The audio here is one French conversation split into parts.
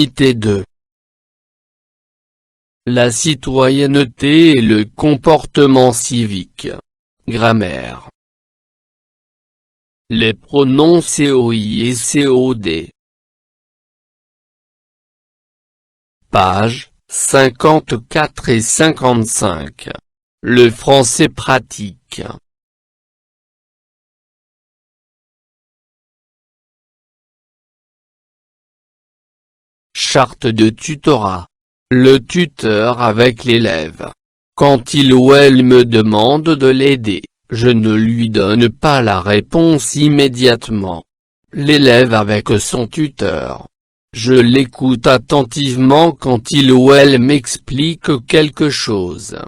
Unité 2. La citoyenneté et le comportement civique. Grammaire. Les pronoms COI et COD. Pages 54 et 55. Le français pratique. Charte de tutorat. Le tuteur avec l'élève. Quand il ou elle me demande de l'aider, je ne lui donne pas la réponse immédiatement. L'élève avec son tuteur. Je l'écoute attentivement quand il ou elle m'explique quelque chose.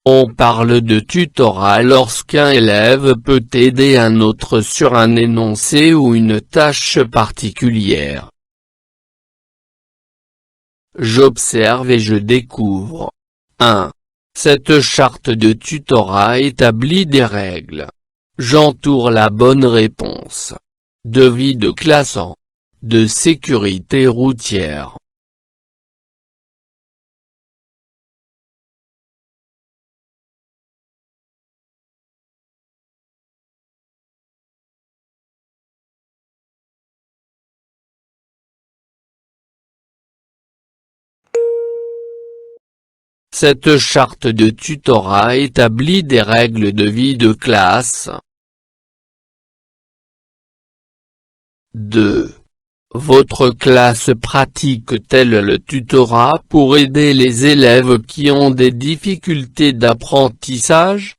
On parle de tutorat lorsqu'un élève peut aider un autre sur un énoncé ou une tâche particulière. J'observe et je découvre. 1. Cette charte de tutorat établit des règles. J'entoure la bonne réponse. De vie de classant. De sécurité routière. Cette charte de tutorat établit des règles de vie de classe. 2. Votre classe pratique-t-elle le tutorat pour aider les élèves qui ont des difficultés d'apprentissage?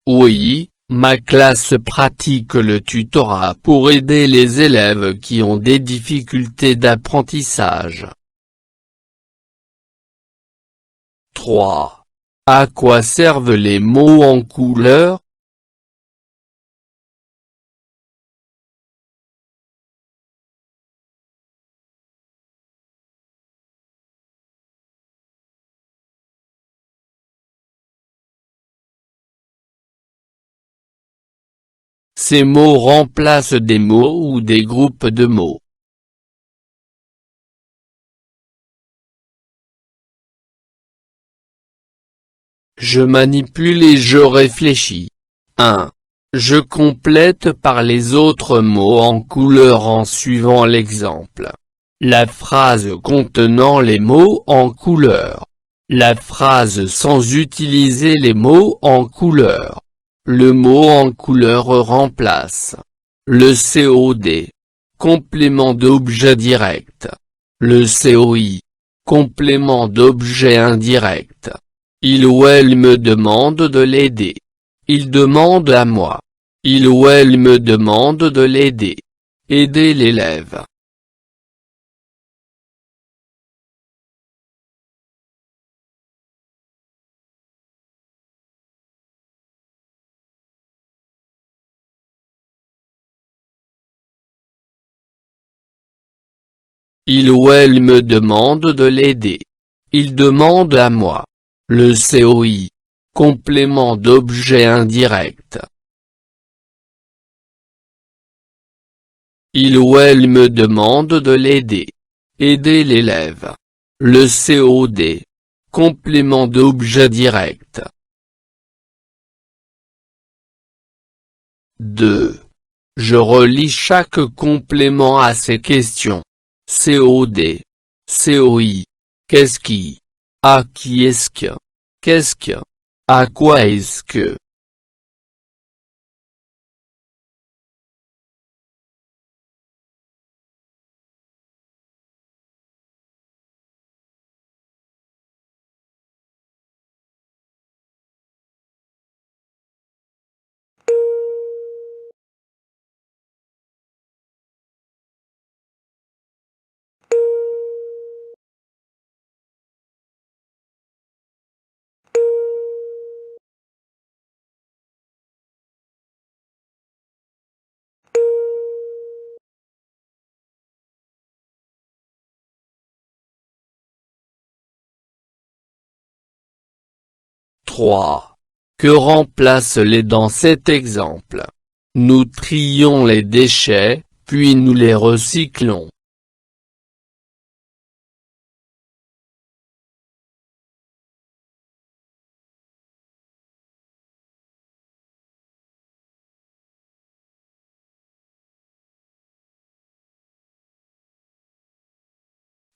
Oui, ma classe pratique le tutorat pour aider les élèves qui ont des difficultés d'apprentissage. 3. À quoi servent les mots en couleur? Ces mots remplacent des mots ou des groupes de mots. Je manipule et je réfléchis. 1. Je complète par les autres mots en couleur en suivant l'exemple. La phrase contenant les mots en couleur. La phrase sans utiliser les mots en couleur. Le mot en couleur remplace. Le COD. Complément d'objet direct. Le COI. Complément d'objet indirect. Il ou elle me demande de l'aider. Il demande à moi. Il ou elle me demande de l'aider. Aider l'élève. Il ou elle me demande de l'aider. Il demande à moi. Le COI. Complément d'objet indirect. Il ou elle me demande de l'aider. Aider l'élève. Le COD. Complément d'objet direct. 2. Je relis chaque complément à ces questions. COD. COI. Qu'est-ce qui? À qui est-ce que? Qu'est-ce que? À quoi est-ce que? 3. Que remplacent les dans cet exemple? Nous trions les déchets, puis nous les recyclons.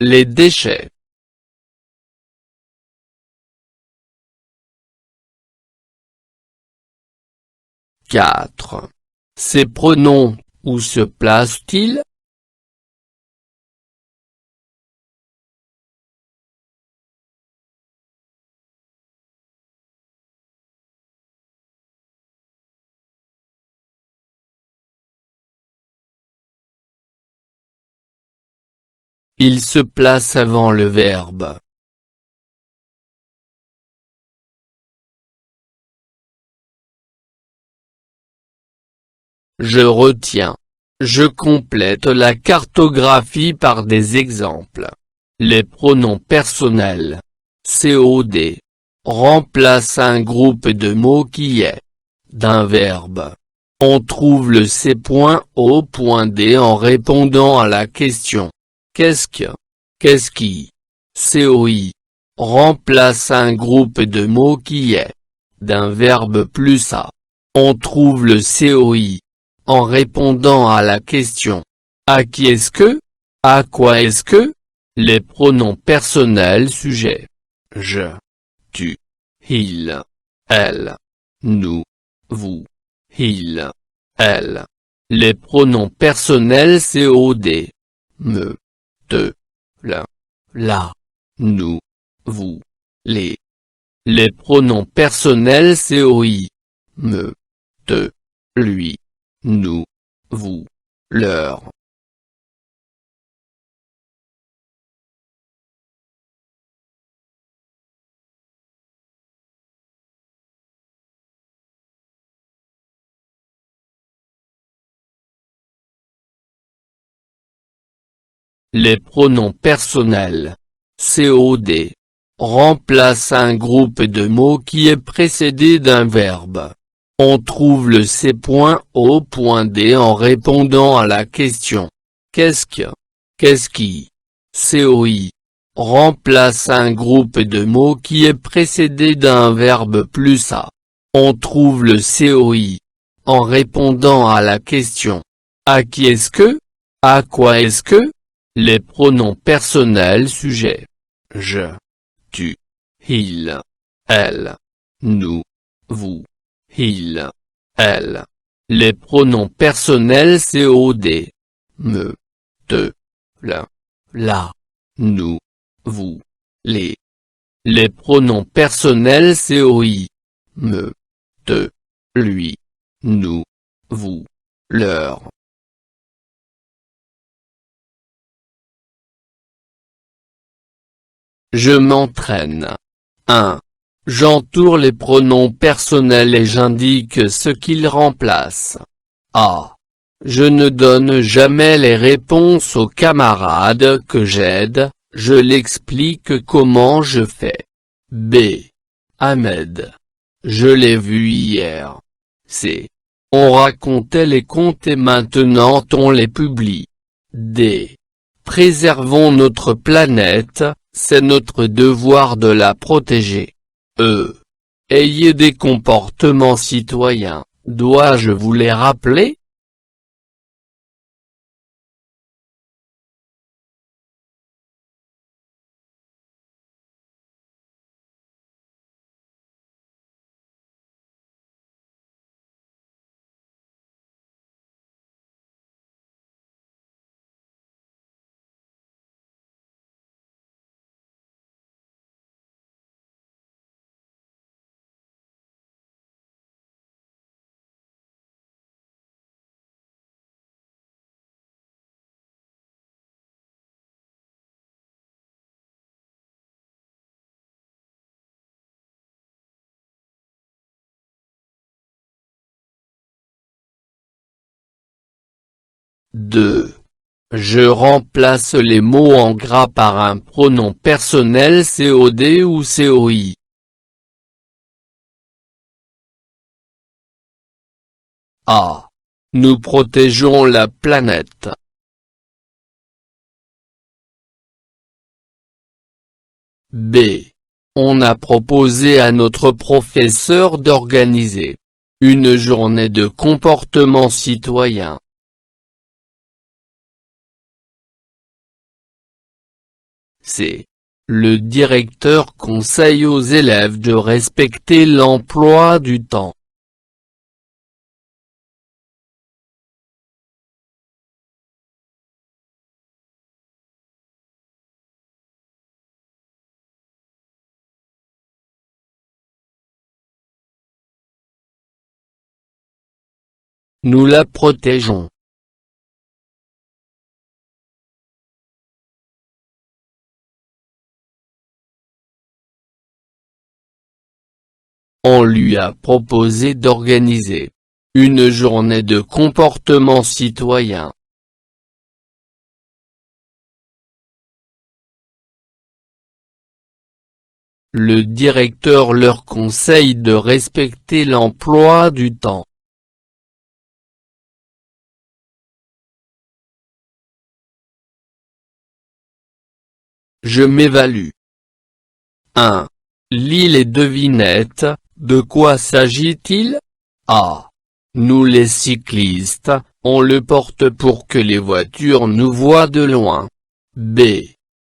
Les déchets. 4. Ces pronoms, où se placent-ils? Ils se placent avant le verbe. Je retiens. Je complète la cartographie par des exemples. Les pronoms personnels, COD, remplacent un groupe de mots qui est d'un verbe. On trouve le C.O.D en répondant à la question qu'est-ce que, qu'est-ce qui, COI, remplace un groupe de mots qui est d'un verbe plus A. On trouve le COI en répondant à la question à qui est-ce que, à quoi est-ce que, les pronoms personnels sujets, je, tu, il, elle, nous, vous, il, elle, les pronoms personnels COD, me, te, le, la, nous, vous, les pronoms personnels COI, me, te, lui, nous, vous, leur. Les pronoms personnels, COD, remplacent un groupe de mots qui est précédé d'un verbe. On trouve le C.O.D en répondant à la question qu'est-ce que, qu'est-ce qui, COI, remplace un groupe de mots qui est précédé d'un verbe plus A. On trouve le COI en répondant à la question à qui est-ce que, à quoi est-ce que, les pronoms personnels sujets, je, tu, il, elle, nous, vous, il, elle, les pronoms personnels COD, me, te, le, la, nous, vous, les pronoms personnels COI, me, te, lui, nous, vous, leur. Je m'entraîne. 1. J'entoure les pronoms personnels et j'indique ce qu'ils remplacent. A. Je ne donne jamais les réponses aux camarades que j'aide, je l'explique comment je fais. B. Ahmed. Je l'ai vu hier. C. On racontait les contes et maintenant on les publie. D. Préservons notre planète, c'est notre devoir de la protéger. E. Ayez des comportements citoyens, dois-je vous les rappeler? Deux. Je remplace les mots en gras par un pronom personnel COD ou COI. A. Nous protégeons la planète. B. On a proposé à notre professeur d'organiser une journée de comportement citoyen. C. Le directeur conseille aux élèves de respecter l'emploi du temps. Nous la protégeons. On lui a proposé d'organiser une journée de comportement citoyen. Le directeur leur conseille de respecter l'emploi du temps. Je m'évalue. 1. Lis les devinettes. De quoi s'agit-il? A. Nous les cyclistes, on le porte pour que les voitures nous voient de loin. B.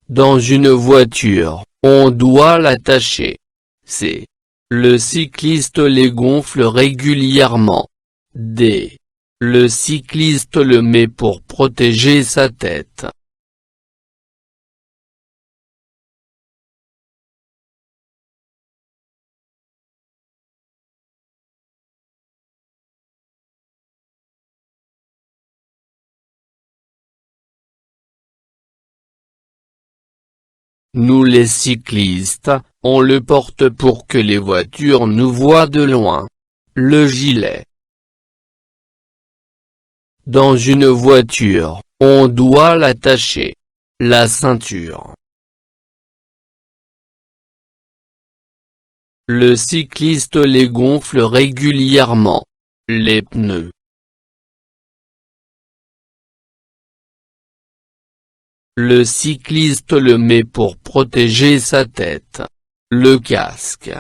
Dans une voiture, on doit l'attacher. C. Le cycliste les gonfle régulièrement. D. Le cycliste le met pour protéger sa tête. Nous les cyclistes, on le porte pour que les voitures nous voient de loin. Le gilet. Dans une voiture, on doit l'attacher. La ceinture. Le cycliste les gonfle régulièrement. Les pneus. Le cycliste le met pour protéger sa tête. Le casque.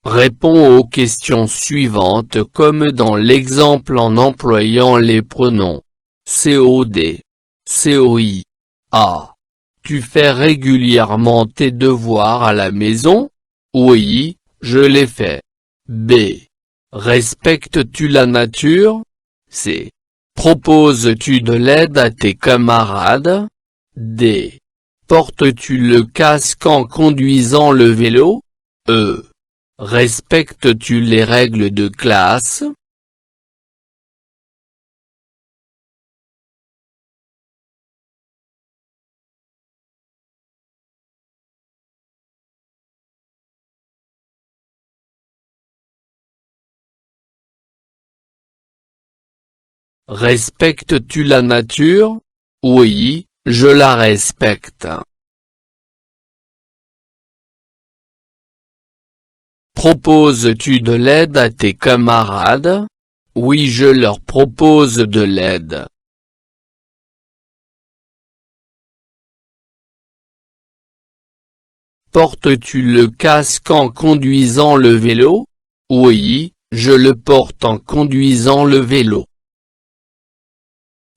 Réponds aux questions suivantes comme dans l'exemple en employant les pronoms COD, COI. A. Tu fais régulièrement tes devoirs à la maison? Oui, je les fais. B. Respectes-tu la nature? C. Proposes-tu de l'aide à tes camarades? D. Portes-tu le casque en conduisant le vélo? E. Respectes-tu les règles de classe? Respectes-tu la nature? Oui, je la respecte. Proposes-tu de l'aide à tes camarades? Oui, je leur propose de l'aide. Portes-tu le casque en conduisant le vélo? Oui, je le porte en conduisant le vélo.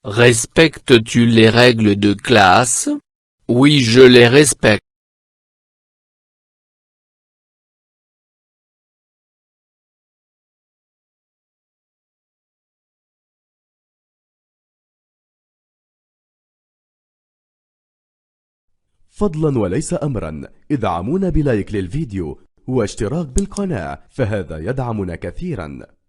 Respectes-tu les règles de classe? Oui, je les respecte. فضلا وليس أمرا ادعمونا بلايك للفيديو واشتراك بالقناة، فهذا يدعمنا كثيرا.